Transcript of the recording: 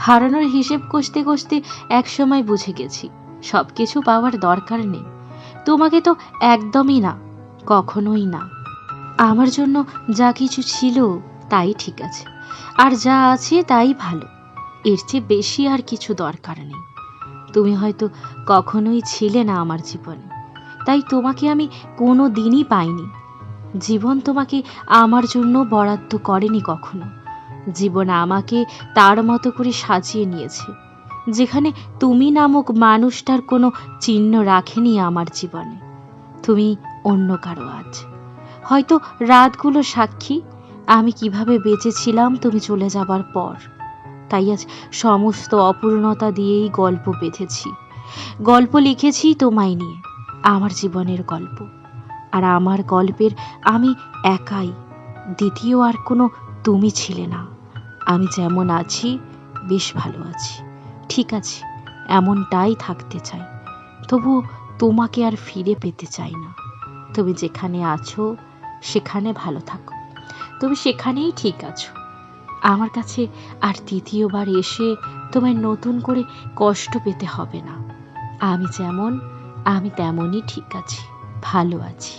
হারানোর হিসেব কষতে কষতে একসময় বুঝে গেছি সব কিছু পাওয়ার দরকার নেই। তোমাকে তো একদমই না, কখনোই না। আমার জন্য যা কিছু ছিল তাই ঠিক আছে, আর যা আছে তাই ভালো। এর চেয়ে বেশি আর কিছু দরকার নেই। তুমি হয়তো কখনোই ছিলে না আমার জীবনে, তাই তোমাকে আমি কোনো দিনই পাইনি। জীবন তোমাকে আমার জন্য বরাদ্দ করেনি কখনো। জীবন আমাকে তার মতো করে সাজিয়ে নিয়েছে, যেখানে তুমি নামক মানুষটার কোনো চিহ্ন রাখেনি আমার জীবনে। তুমি অন্য কারো আজ। হয়তো রাতগুলো সাক্ষী আমি কিভাবে বেঁচেছিলাম তুমি চলে যাবার পর। তাই আজ সমস্ত অপূর্ণতা দিয়েই গল্প বেঁধেছি, গল্প লিখেছি তোমায় নিয়ে, আমার জীবনের গল্প। আর আমার গল্পের আমি একাই, দ্বিতীয় আর কোনো তুমি ছিলে না। আমি যেমন আছি বেশ ভালো আছি, ঠিক আছে, এমনটাই থাকতে চাই। তবুও তোমাকে আর ফিরে পেতে চাই না। তুমি যেখানে আছো সেখানে ভালো থাকো, তুমি সেখানেই ঠিক আছো। আমার কাছে আর দ্বিতীয়বার এসে তোমায় নতুন করে কষ্ট পেতে হবে না। আমি যেমন, আমি তেমনই ঠিক আছি, ভালো আছি।